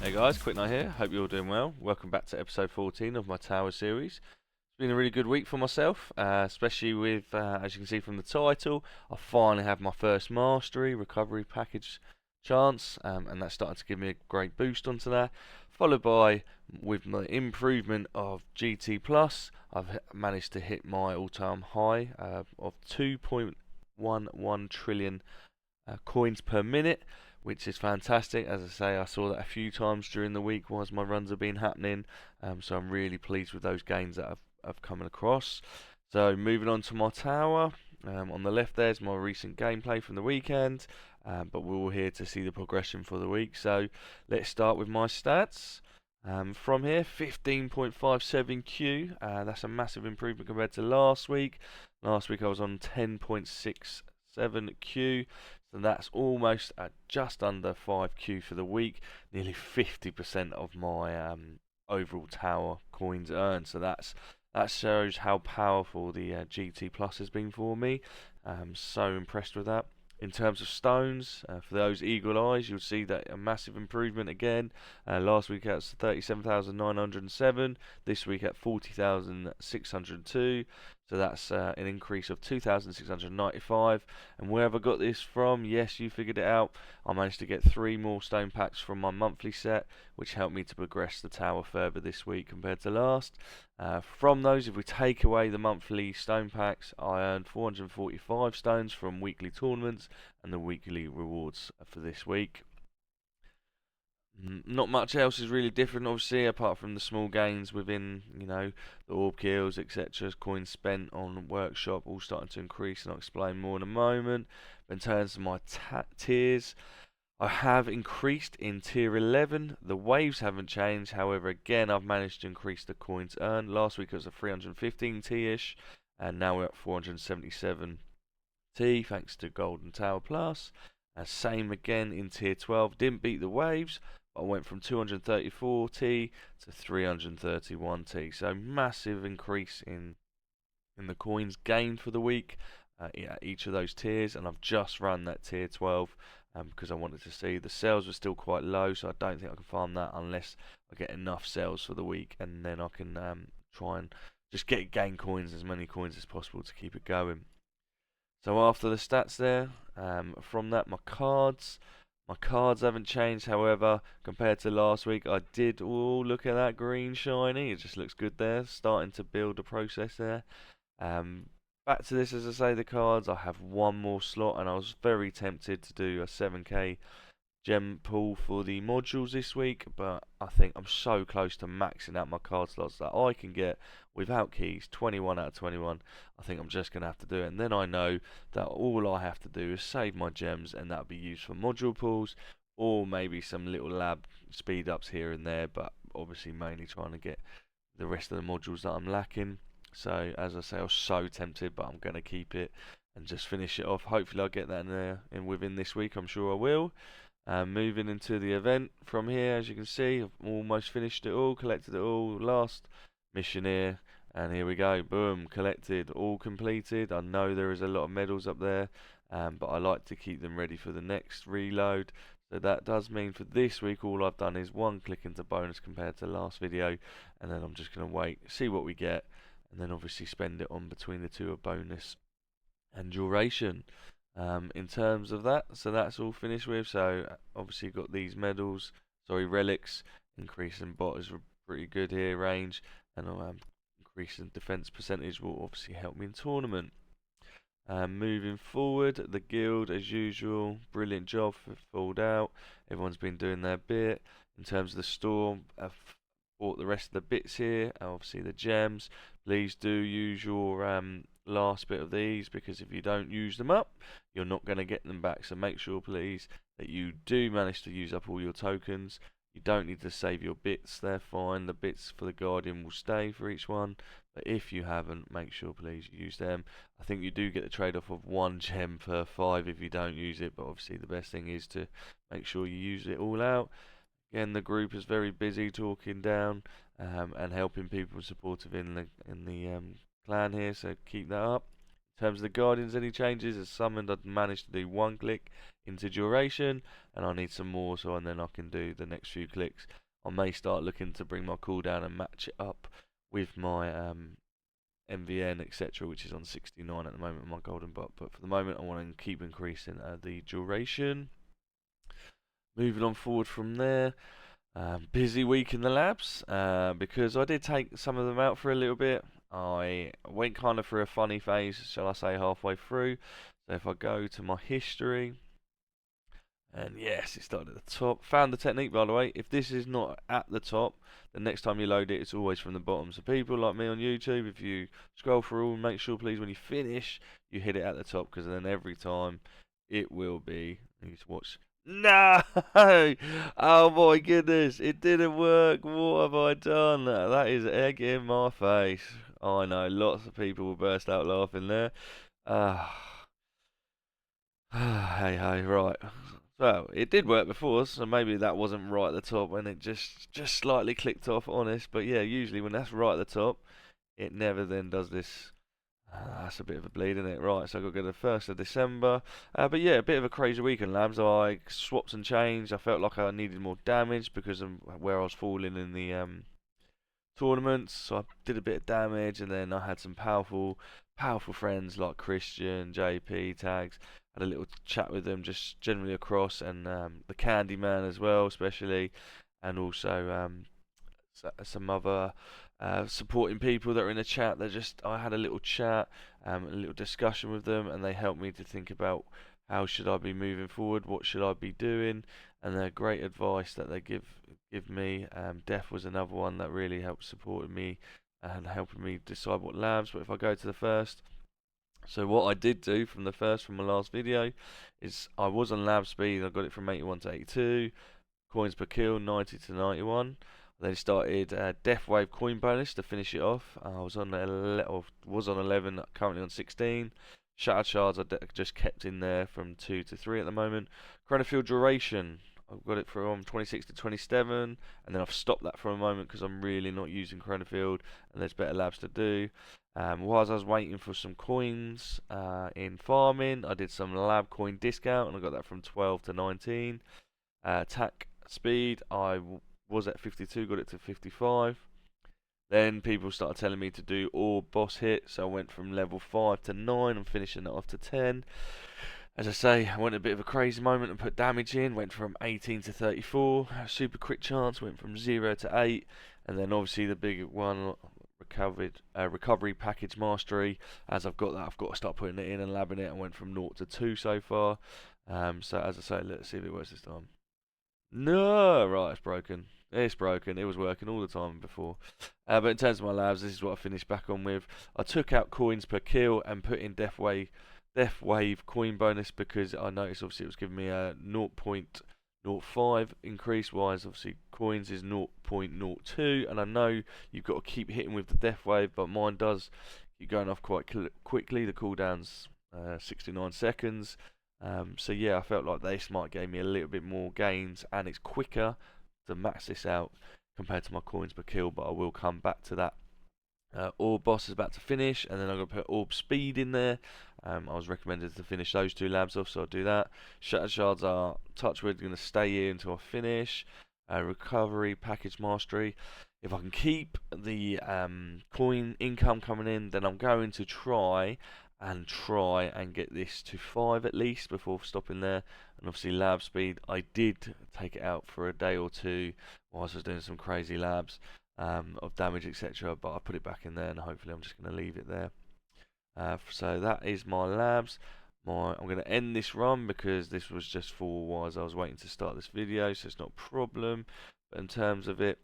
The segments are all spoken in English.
Hey guys, Quicknike here. Hope you're all doing well. Welcome back to episode 14 of my Tower series. It's been a really good week for myself, especially with, as you can see from the title, I finally have my first mastery recovery package chance, and that's starting to give me a great boost onto that. Followed by, with my improvement of GT Plus, I've managed to hit my all-time high of 2.11 trillion coins per minute, which is fantastic. As I say, I saw that a few times during the week whilst my runs have been happening, so I'm really pleased with those gains that I've come across. So moving on to my tower, on the left there's my recent gameplay from the weekend, but we're all here to see the progression for the week. So let's start with my stats. From here, 15.57 Q, that's a massive improvement compared to last week. Last week I was on 10.67 Q, so that's almost at just under 5Q for the week, nearly 50% of my overall tower coins earned. So that shows how powerful the GT Plus has been for me. So impressed with that. In terms of stones, for those eagle eyes, you'll see that a massive improvement again. Last week at 37,907, this week at 40,602. So that's an increase of 2,695. And where have I got this from? Yes, you figured it out. I managed to get 3 more stone packs from my monthly set, which helped me to progress the tower further this week compared to last. From those, if we take away the monthly stone packs, I earned 445 stones from weekly tournaments and the weekly rewards for this week. Not much else is really different, obviously, apart from the small gains within, the orb kills, etc. Coins spent on workshop all starting to increase, and I'll explain more in a moment. But in terms of my tiers, I have increased in tier 11. The waves haven't changed. However, again, I've managed to increase the coins earned. Last week it was a 315 T-ish, and now we're at 477 T, thanks to Golden Tower Plus. Same again in tier 12. Didn't beat the waves, but I went from 234 T to 331 T. So massive increase in the coins gained for the week at each of those tiers, and I've just run that tier 12 because I wanted to see. The sales were still quite low, so I don't think I can farm that unless I get enough sales for the week, and then I can try and just gain coins, as many coins as possible to keep it going. So after the stats there, from that, my cards haven't changed. However, compared to last week, I did, look at that green shiny, it just looks good there, starting to build a process there. Back to this, as I say, the cards, I have one more slot, and I was very tempted to do a 7k gem pool for the modules this week, but I think I'm so close to maxing out my card slots that I can get, without keys, 21 out of 21. I think I'm just going to have to do it, and then I know that all I have to do is save my gems, and that'll be used for module pools, or maybe some little lab speed ups here and there, but obviously mainly trying to get the rest of the modules that I'm lacking. So as I say, I was so tempted, but I'm going to keep it and just finish it off. Hopefully I'll get that in there within this week. I'm sure I will. Moving into the event from here, as you can see, I've almost finished it all, collected it all. Last mission here, and here we go. Boom, collected, all completed. I know there is a lot of medals up there, but I like to keep them ready for the next reload. So that does mean for this week, all I've done is one click into bonus compared to the last video, and then I'm just going to wait, see what we get, and then obviously spend it on between the two of bonus and duration. In terms of that, so that's all finished with. So obviously got these medals, relics, increasing bot is pretty good here, range, and increasing defense percentage will obviously help me in tournament. Moving forward, the guild as usual, brilliant job for filled out. Everyone's been doing their bit. In terms of the store, I've bought the rest of the bits here, obviously the gems. Please do use your last bit of these, because if you don't use them up, you're not going to get them back. So make sure please that you do manage to use up all your tokens. You don't need to save your bits, they're fine. The bits for the guardian will stay for each one, but if you haven't, make sure please you use them. I think you do get the trade-off of 1 gem per 5 if you don't use it, but obviously the best thing is to make sure you use it all out. Again, the group is very busy talking down and helping people supportive in the clan here, so keep that up. terms of the Guardians, any changes? As summoned, I've managed to do 1 click into duration, and I need some more, so and then I can do the next few clicks. I may start looking to bring my cooldown and match it up with my MVN, etc., which is on 69 at the moment with my golden bot. But for the moment, I want to keep increasing the duration. Moving on forward from there. Busy week in the labs because I did take some of them out for a little bit. I went kind of through a funny phase, shall I say, halfway through. So if I go to my history, and yes, it started at the top. Found the technique, by the way. If this is not at the top, the next time you load it, it's always from the bottom. So people like me on YouTube, if you scroll through, make sure, please, when you finish, you hit it at the top, because then every time it will be. You just watch. No! Oh my goodness, it didn't work. What have I done? That is egg in my face. I know, lots of people will burst out laughing there. Hey, hey, right. So it did work before, so maybe that wasn't right at the top, and it just slightly clicked off. Honest, but yeah, usually when that's right at the top, it never then does this. That's a bit of a bleed, isn't it? Right, so I got to go to the 1st of December. But yeah, a bit of a crazy week in labs. I swapped and changed. I felt like I needed more damage because of where I was falling in the tournaments, so I did a bit of damage, and then I had some powerful friends like Christian, JP, Tags. Had a little chat with them, just generally across, and the Candyman as well, especially, and also some other supporting people that are in the chat. I had a little chat, a little discussion with them, and they helped me to think about how should I be moving forward, what should I be doing, and they're great advice that they give me. Def was another one that really helped supporting me and helping me decide what labs. But if I go to the first, so what I did do from my last video, is I was on lab speed. I got it from 81 to 82, coins per kill 90 to 91. I then started Death Wave coin bonus to finish it off. I was on 11, currently on 16. Shattered Shards I just kept in there from 2 to 3 at the moment. Chronofield duration, I've got it from 26 to 27, and then I've stopped that for a moment because I'm really not using Chronofield, and there's better labs to do. Whilst I was waiting for some coins in farming, I did some lab coin discount, and I got that from 12 to 19. Attack speed, I was at 52, got it to 55. Then people started telling me to do all boss hits, so I went from level 5 to 9. I'm finishing it off to 10. As I say, I went a bit of a crazy moment and put damage in, went from 18 to 34. Super crit chance went from 0 to 8. And then obviously the big one, recovery package mastery. As I've got that, I've got to start putting it in and labbing it. I went from 0 to 2 so far. So as I say, let's see if it works this time. No, right, it's broken. It's broken. It was working all the time before. But in terms of my labs, this is what I finished back on with. I took out coins per kill and put in Death Wave coin bonus, because I noticed obviously it was giving me a 0.05 increase, wise obviously coins is 0.02, and I know you've got to keep hitting with the Death Wave, but mine does keep going off quite quickly. The cooldown's 69 seconds. So yeah, I felt like this might give me a little bit more gains, and it's quicker to max this out compared to my coins per kill, but I will come back to that. Orb boss is about to finish, and then I'm going to put orb speed in there. I was recommended to finish those 2 labs off, so I'll do that. Shattered Shards are touchwood, going to stay here until I finish. Recovery, package mastery. If I can keep the coin income coming in, then I'm going to try and get this to 5 at least before stopping there. And obviously lab speed, I did take it out for a day or 2 whilst I was doing some crazy labs of damage, etc., but I put it back in there, and hopefully I'm just going to leave it there. So that is my labs. I'm going to end this run because this was just for whilst I was waiting to start this video, so it's not a problem. But in terms of it,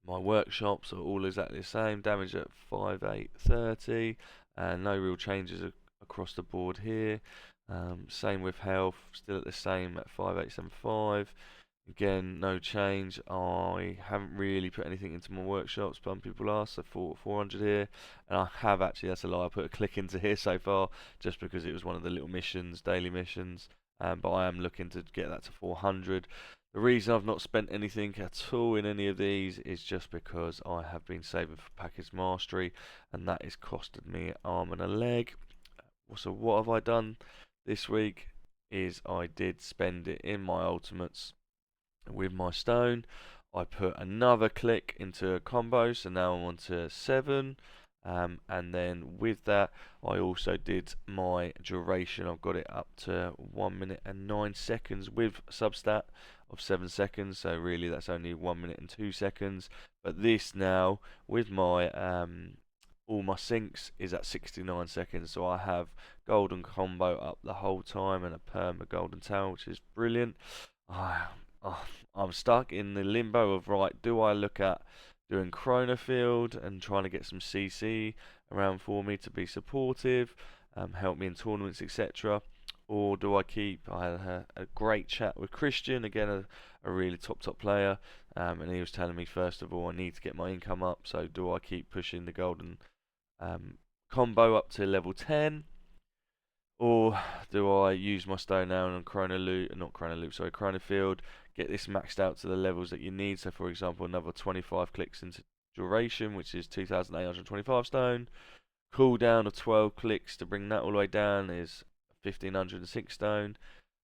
my workshops are all exactly the same. Damage at 5830, and no real changes across the board here. Same with health, still at the same at 5875. Again, no change. I haven't really put anything into my workshops, but people ask, so 400 here. And I have actually, that's a lie, I put a click into here so far, just because it was one of the little missions, daily missions. But I am looking to get that to 400. The reason I've not spent anything at all in any of these is just because I have been saving for package mastery, and that has costed me an arm and a leg. So what have I done this week is I did spend it in my ultimates with my stone. I put another click into a combo, so now I'm on to 7. And then with that, I also did my duration. I've got it up to 1 minute and 9 seconds with substat of 7 seconds. So really, that's only 1 minute and 2 seconds. But this now, with my all my sinks, is at 69 seconds. So I have golden combo up the whole time and a perma golden tail, which is brilliant. Ah, I'm stuck in the limbo of, right, do I look at doing Chronofield and trying to get some CC around for me to be supportive, help me in tournaments, etc. Or do I keep? I had a great chat with Christian, again, a really top player, and he was telling me, first of all, I need to get my income up. So do I keep pushing the golden combo up to level 10? Or do I use my stone now and Chrono Field, get this maxed out to the levels that you need? So, for example, another 25 clicks into duration, which is 2,825 stone. Cooldown of 12 clicks to bring that all the way down is 1,506 stone.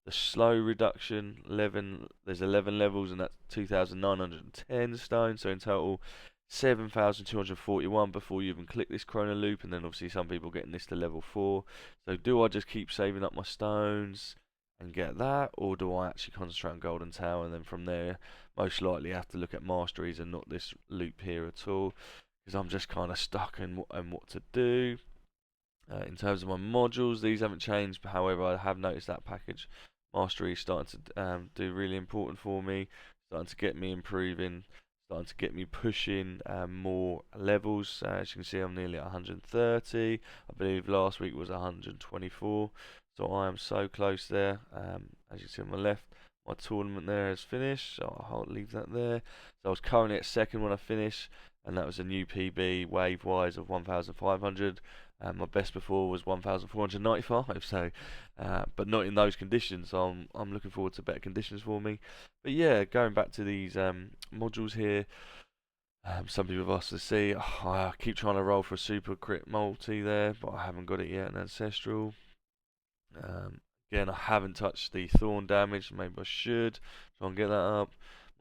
The slow reduction, there's 11 levels, and that's 2,910 stone. So in total, 7,241 before you even click this chrono loop, and then obviously some people getting this to level 4. So do I just keep saving up my stones and get that, or do I actually concentrate on golden tower, and then from there most likely have to look at masteries and not this loop here at all, because I'm just kind of stuck in what to do. In terms of my modules, these haven't changed, but however I have noticed that package mastery is starting to do really important for me, starting to get me improving, starting to get me pushing more levels. As you can see, I'm nearly at 130. I believe last week was 124, so I am so close there. As you see on my left, my tournament there is finished, so I'll leave that there. So I was currently at second when I finished, and that was a new PB wave-wise of 1,500. My best before was 1,495, so but not in those conditions. So I'm looking forward to better conditions for me. But yeah, going back to these modules here, some people have asked to see. I keep trying to roll for a super crit multi there, but I haven't got it yet. An ancestral. Again, I haven't touched the thorn damage. Maybe I should try and get that up.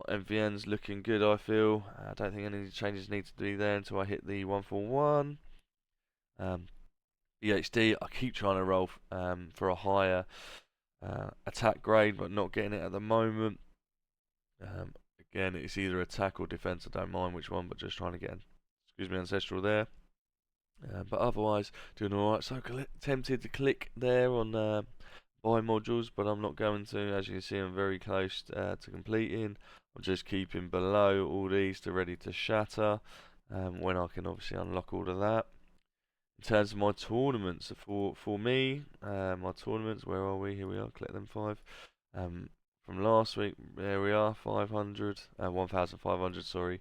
My MVN's looking good, I feel. I don't think any changes need to be there until I hit the 141. EHD, I keep trying to roll for a higher attack grade, but not getting it at the moment. Again, it's either attack or defense. I don't mind which one, but just trying to get, ancestral there. But otherwise, doing alright. So tempted to click there on buy modules, but I'm not going to. As you can see, I'm very close to completing. I'm just keeping below all these to ready to shatter when I can obviously unlock all of that. In terms of my tournaments, for me, my tournaments, where are we? Here we are, collect them 5. From last week, there we are, 1,500, sorry.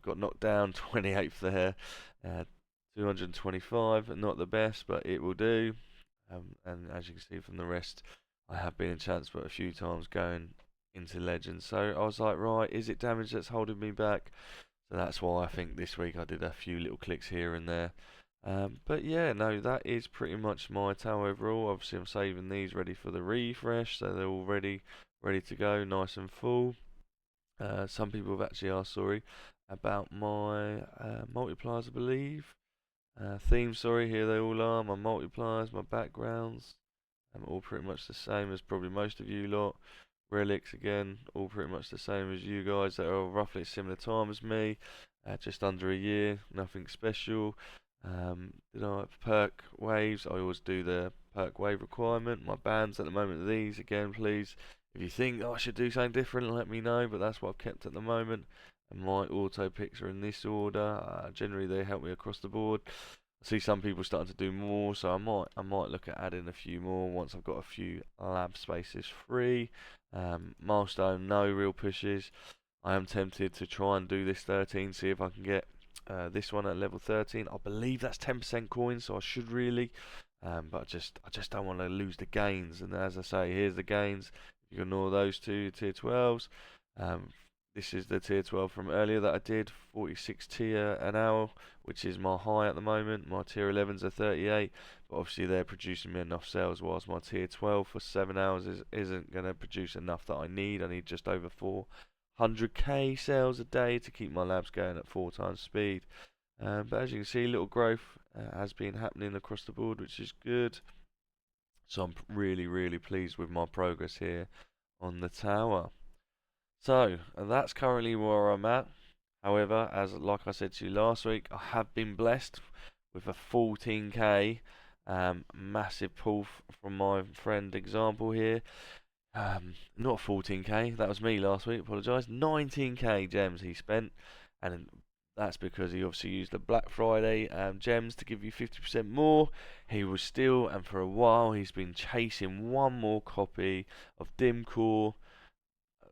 Got knocked down, 28th there, 225, not the best, but it will do. And as you can see from the rest, I have been in chance but a few times going into legends. So I was like, right, is it damage that's holding me back? So that's why I think this week I did a few little clicks here and there. But yeah, no, that is pretty much my tower overall. Obviously, I'm saving these ready for the refresh, so they're all ready to go, nice and full. Some people have actually asked, sorry, about my multipliers, I believe. Themes, sorry, here they all are. My multipliers, my backgrounds, all pretty much the same as probably most of you lot. Relics, again, all pretty much the same as you guys that are roughly at similar time as me. Just under a year, nothing special. Did I perk waves? I always do the perk wave requirement. My bands at the moment are these. Again, please, if you think I should do something different, let me know. But that's what I've kept at the moment. And my auto picks are in this order. Generally, they help me across the board. I see some people starting to do more, so I might look at adding a few more once I've got a few lab spaces free. Milestone, no real pushes. I am tempted to try and do this 13, see if I can get this one at level 13. I believe that's 10% coins, so I should really. But I just don't want to lose the gains. And as I say, here's the gains. If you ignore those two tier 12s, this is the tier 12 from earlier that I did, 46 tier an hour, which is my high at the moment. My tier 11s are 38, but obviously they're producing me enough sales, whilst my tier 12 for 7 hours isn't going to produce enough that I need. I need just over 400k sales a day to keep my labs going at 4 times speed. But as you can see, little growth has been happening across the board, which is good. So I'm really, really pleased with my progress here on the tower. So that's currently where I'm at. However, as like I said to you last week, I have been blessed with a 14k massive pull from my friend Example here. Not 14k, that was me last week, apologise. 19k gems he spent, and that's because he obviously used the Black Friday gems to give you 50% more. He was still, and for a while, he's been chasing one more copy of Dim Core.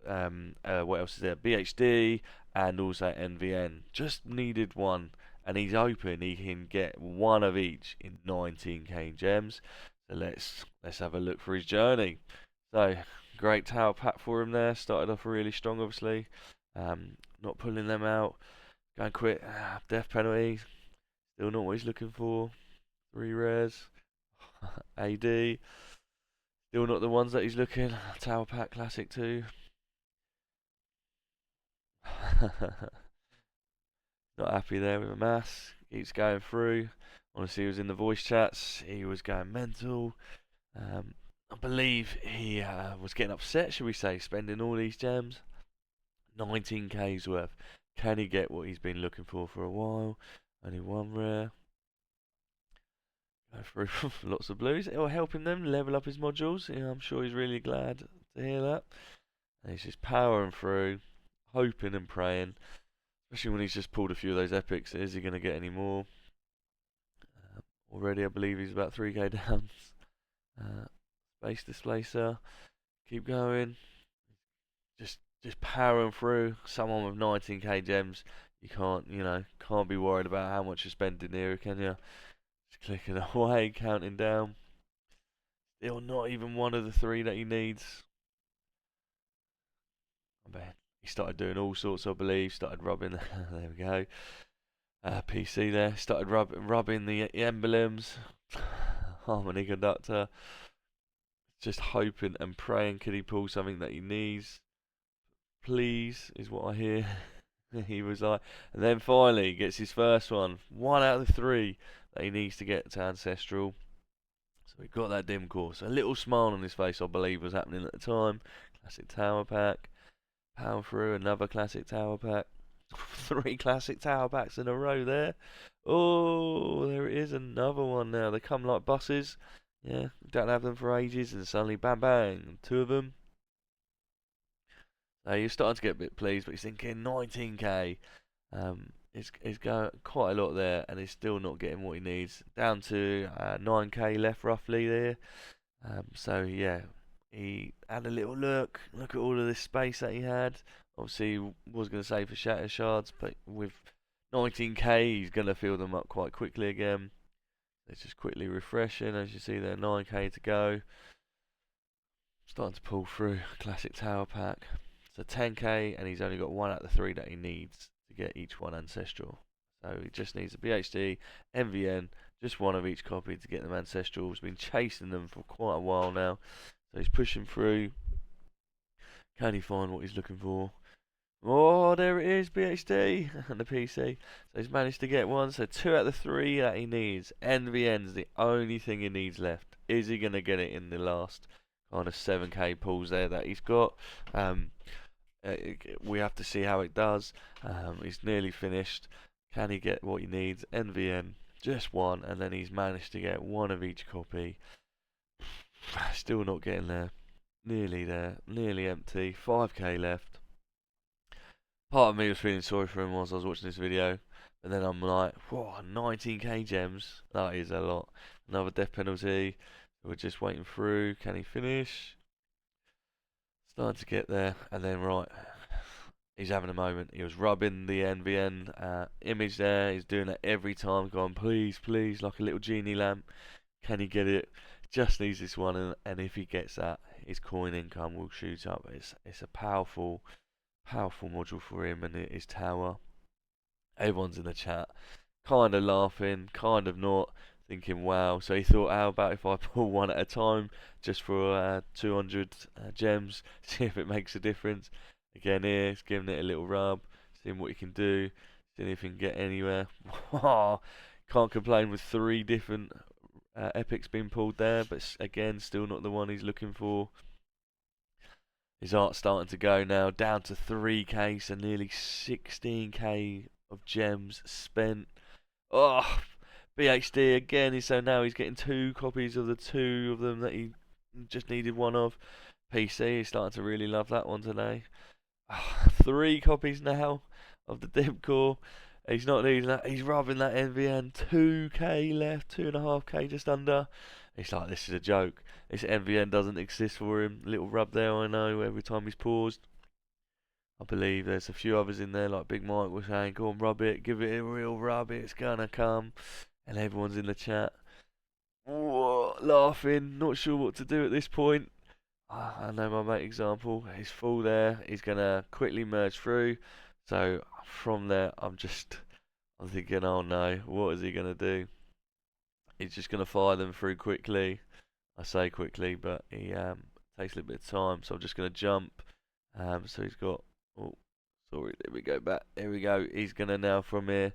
What else is there? BHD and also NVN. Just needed one, and he's hoping he can get one of each in 19k gems. So let's have a look for his journey. So great tower pack for him there. Started off really strong, obviously. Not pulling them out. Going quick. Death penalty. Still not what he's looking for. 3 rares. AD. Still not the ones that he's looking. Tower pack classic too. Not happy there with a mass. Keeps going through. Honestly, he was in the voice chats. He was going mental. I believe he was getting upset, should we say, spending all these gems. 19k's worth. Can he get what he's been looking for a while? Only one rare. Go through lots of blues. It will help him then level up his modules. Yeah, I'm sure he's really glad to hear that. And he's just powering through, hoping and praying. Especially when he's just pulled a few of those epics. Is he going to get any more? Already, I believe he's about 3k down. Space Displacer. Keep going. Just powering through. Someone with 19k gems. You can't be worried about how much you're spending here, can you? Just clicking away, counting down. Still not even one of the 3 that he needs. I bet he started doing all sorts, I believe. Started rubbing. There we go. PC there. Started rubbing the emblems. Harmony conductor. Just hoping and praying could he pull something that he needs. Please, is what I hear. He was like, and then finally he gets his first one. 1 out of the 3 that he needs to get to Ancestral. So we got that dim course. A little smile on his face, I believe, was happening at the time. Classic tower pack. Power through, another classic tower pack. 3 classic tower packs in a row there. Oh, there it is, another one now. They come like buses. Yeah, don't have them for ages, and suddenly bang bang, 2 of them. You're starting to get a bit pleased, but you're thinking 19k. It's going quite a lot there, and he's still not getting what he needs. Down to 9k left roughly there. So yeah, he had a little look at all of this space that he had. Obviously, he was going to save for shatter shards, but with 19k, he's going to fill them up quite quickly again. It's just quickly refreshing, as you see there, 9k to go. Starting to pull through classic tower pack. So 10k, and he's only got 1 out of the 3 that he needs to get each one ancestral. So he just needs a BHD, MVN, just one of each copy to get them ancestral. He's been chasing them for quite a while now. So he's pushing through. Can he find what he's looking for? Oh, there it is, BHD and the PC. So he's managed to get one. So 2 out of the 3 that he needs. NVN's the only thing he needs left. Is he going to get it in the last kind of 7k pulls there that he's got? We have to see how it does. He's nearly finished. Can he get what he needs? NVN, just one, and then he's managed to get one of each copy. Still not getting there. Nearly there. Nearly empty. 5k left. Part of me was feeling sorry for him whilst I was watching this video. And then I'm like, whoa, 19k gems. That is a lot. Another death penalty. We're just waiting through. Can he finish? Starting to get there. And then, right, he's having a moment. He was rubbing the NVN image there. He's doing it every time. Going, please, please, like a little genie lamp. Can he get it? Just needs this one. And if he gets that, his coin income will shoot up. It's a powerful powerful module for him, and it is tower. Everyone's in the chat, kind of laughing, kind of not, thinking, wow. So he thought, how about if I pull one at a time, just for 200 gems, see if it makes a difference. Again here, he's giving it a little rub, seeing what he can do, seeing if he can get anywhere. Can't complain with 3 different epics being pulled there, but again, still not the one he's looking for. His art's starting to go now, down to 3k, so nearly 16k of gems spent. Oh, BHD again, so now he's getting 2 copies of the 2 of them that he just needed 1 of. PC, he's starting to really love that one today. 3 copies now of the Dim Core. He's not needing that, he's rubbing that NVN. 2k left, 2.5k just under. He's like, this is a joke. This NVN doesn't exist for him. Little rub there, I know, every time he's paused. I believe there's a few others in there, like Big Mike was saying, go on, rub it, give it a real rub, it's gonna come. And everyone's in the chat, whoa, laughing, not sure what to do at this point. I know my mate example, he's full there, he's gonna quickly merge through. So from there, I'm thinking, oh no, what is he gonna do? He's just gonna fire them through quickly. I say quickly, but he takes a little bit of time, so I'm just gonna jump. So he's got, oh, sorry, there we go, back, there we go. He's gonna now from here,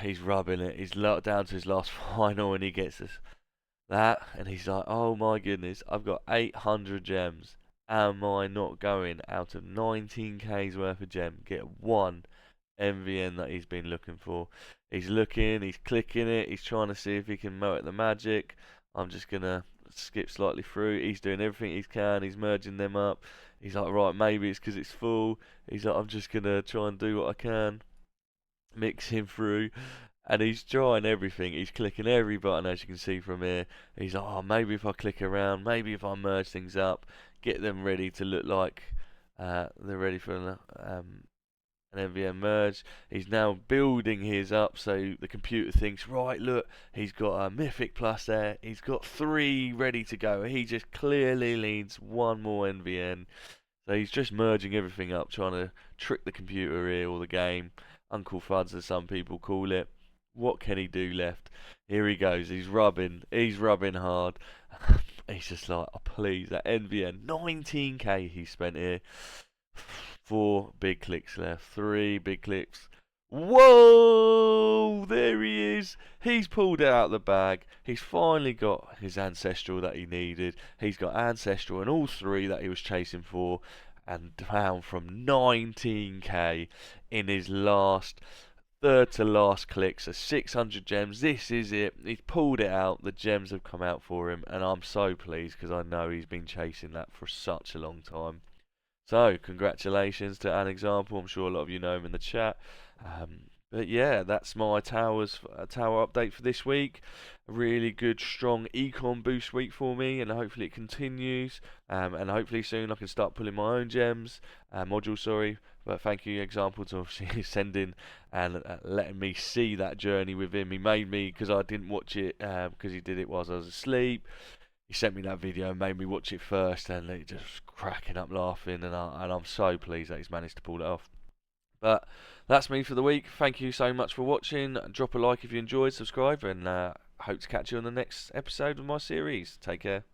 he's rubbing it. He's down to his last final, and he gets us that, and he's like, oh my goodness, I've got 800 gems. Am I not going out of 19k's worth of gem get 1 MVN that he's been looking for? He's looking, he's clicking it, he's trying to see if he can melt the magic. I'm just gonna skip slightly through. He's doing everything he can, he's merging them up. He's like, right, maybe it's because it's full. He's like, I'm just gonna try and do what I can, mix him through. And he's trying everything, he's clicking every button, as you can see from here. He's like, oh, maybe if I click around, maybe if I merge things up, get them ready to look like they're ready for an MVM merge. He's now building his up, so the computer thinks, right, look, he's got a Mythic Plus there, he's got 3 ready to go. He just clearly needs 1 more NVN. So he's just merging everything up, trying to trick the computer here, or the game. Uncle Fuds, as some people call it. What can he do left? Here he goes, he's rubbing hard. He's just like, oh, please, that NVN, 19k he spent here. 4 big clicks left, 3 big clicks. Whoa, there he is. He's pulled it out of the bag. He's finally got his ancestral that he needed. He's got ancestral and all 3 that he was chasing for, and down from 19k in his last, third to last click. So 600 gems, this is it. He's pulled it out, the gems have come out for him, and I'm so pleased because I know he's been chasing that for such a long time. So congratulations to AnExample. I'm sure a lot of you know him in the chat. But yeah, that's my tower update for this week. A really good, strong Econ boost week for me, and hopefully it continues. And hopefully soon I can start pulling my own gems, module, sorry. But thank you, Example, to obviously sending and letting me see that journey with him. He made me, because I didn't watch it, because he did it whilst I was asleep. He sent me that video and made me watch it first, and it just cracking up laughing, and I'm so pleased that he's managed to pull it off. But that's me for the week. Thank you so much for watching. Drop a like if you enjoyed, subscribe, and hope to catch you on the next episode of my series. Take care.